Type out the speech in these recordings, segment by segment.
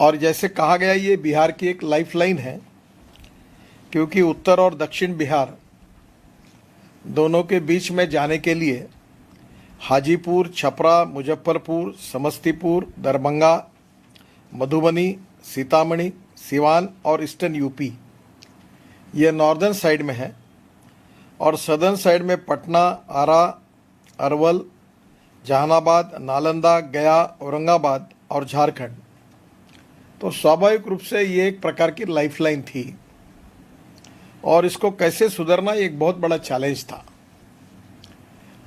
और जैसे कहा गया ये बिहार की एक लाइफलाइन है, क्योंकि उत्तर और दक्षिण बिहार दोनों के बीच में जाने के लिए हाजीपुर, छपरा, मुजफ्फरपुर, समस्तीपुर, दरभंगा, मधुबनी, सीतामढ़ी, सिवान और ईस्टर्न यूपी ये नॉर्दर्न साइड में है, और सदर्न साइड में पटना, आरा, अरवल, जहानाबाद, नालंदा, गया, औरंगाबाद और झारखंड। तो स्वाभाविक रूप से ये एक प्रकार की लाइफलाइन थी और इसको कैसे सुधरना एक बहुत बड़ा चैलेंज था,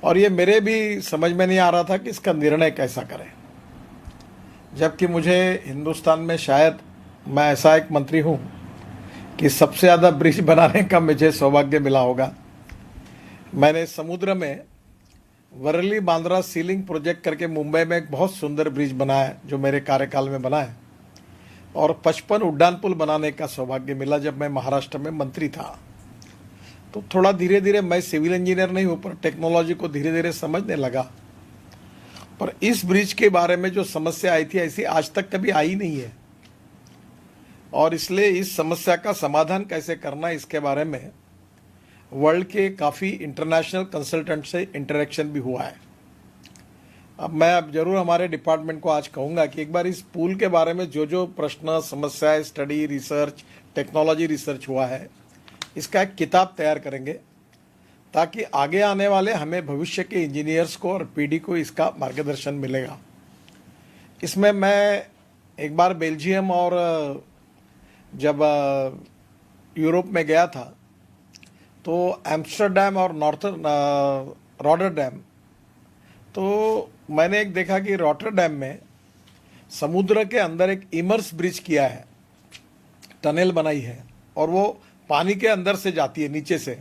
और ये मेरे भी समझ में नहीं आ रहा था कि इसका निर्णय कैसा करें, जबकि मुझे हिंदुस्तान में शायद मैं ऐसा एक मंत्री हूँ कि सबसे ज़्यादा ब्रिज बनाने का मुझे सौभाग्य मिला होगा। मैंने समुद्र में वर्ली बांद्रा सीलिंग प्रोजेक्ट करके मुंबई में एक बहुत सुंदर ब्रिज बनाया जो मेरे कार्यकाल में बना है, और 55 उड्डान पुल बनाने का सौभाग्य मिला जब मैं महाराष्ट्र में मंत्री था। तो थोड़ा धीरे धीरे, मैं सिविल इंजीनियर नहीं हूँ, पर टेक्नोलॉजी को धीरे धीरे समझने लगा। पर इस ब्रिज के बारे में जो समस्या आई थी ऐसी आज तक कभी आई नहीं है, और इसलिए इस समस्या का समाधान कैसे करना इसके बारे में वर्ल्ड के काफ़ी इंटरनेशनल कंसल्टेंट से इंटरेक्शन भी हुआ है। अब जरूर हमारे डिपार्टमेंट को आज कहूँगा कि एक बार इस पुल के बारे में जो जो प्रश्न, समस्याएं, स्टडी, रिसर्च, टेक्नोलॉजी रिसर्च हुआ है, इसका एक किताब तैयार करेंगे ताकि आगे आने वाले हमें भविष्य के इंजीनियर्स को और पीढ़ी को इसका मार्गदर्शन मिलेगा। इसमें मैं एक बार बेल्जियम और जब यूरोप में गया था तो एम्स्टर्डम और नॉर्थर्न रॉटरडैम, तो मैंने एक देखा कि रॉटरडैम में समुद्र के अंदर एक इमर्स ब्रिज किया है, टनल बनाई है, और वो पानी के अंदर से जाती है नीचे से।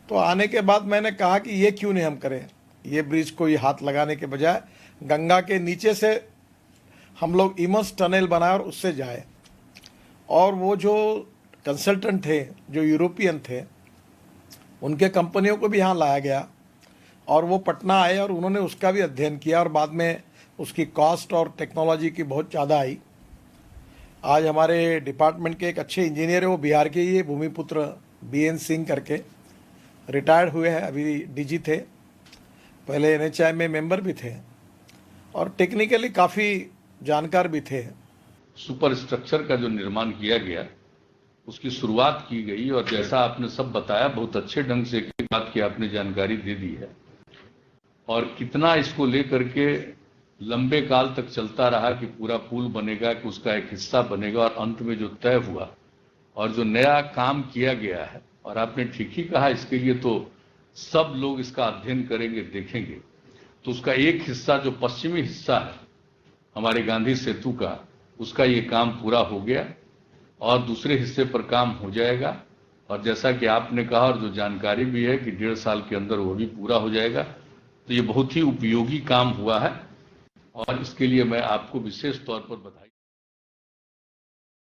तो आने के बाद मैंने कहा कि ये क्यों नहीं हम करें, ये ब्रिज को ये हाथ लगाने के बजाय गंगा के नीचे से हम लोग इमर्स टनल बनाए और उससे जाए। और वो जो कंसल्टेंट थे जो यूरोपियन थे, उनके कंपनियों को भी यहाँ लाया गया और वो पटना आए और उन्होंने उसका भी अध्ययन किया, और बाद में उसकी कॉस्ट और टेक्नोलॉजी की बहुत ज़्यादा आई। आज हमारे डिपार्टमेंट के एक अच्छे इंजीनियर है, वो बिहार के ही है, भूमिपुत्र BN सिंह करके, रिटायर्ड हुए हैं, अभी DG थे, पहले NHI में मेंबर भी थे और टेक्निकली काफ़ी जानकार भी थे। सुपर स्ट्रक्चर का जो निर्माण किया गया उसकी शुरुआत की गई, और जैसा आपने सब बताया बहुत अच्छे ढंग से बात की आपने जानकारी दे दी है, और कितना इसको लेकर के लंबे काल तक चलता रहा कि पूरा पुल बनेगा, कि उसका एक हिस्सा बनेगा, और अंत में जो तय हुआ और जो नया काम किया गया है, और आपने ठीक ही कहा, इसके लिए तो सब लोग इसका अध्ययन करेंगे, देखेंगे। तो उसका एक हिस्सा जो पश्चिमी हिस्सा है हमारे गांधी सेतु का, उसका ये काम पूरा हो गया और दूसरे हिस्से पर काम हो जाएगा, और जैसा कि आपने कहा और जो जानकारी भी है कि 1.5 साल के अंदर वो भी पूरा हो जाएगा। तो ये बहुत ही उपयोगी काम हुआ है, और इसके लिए मैं आपको विशेष तौर पर बधाई।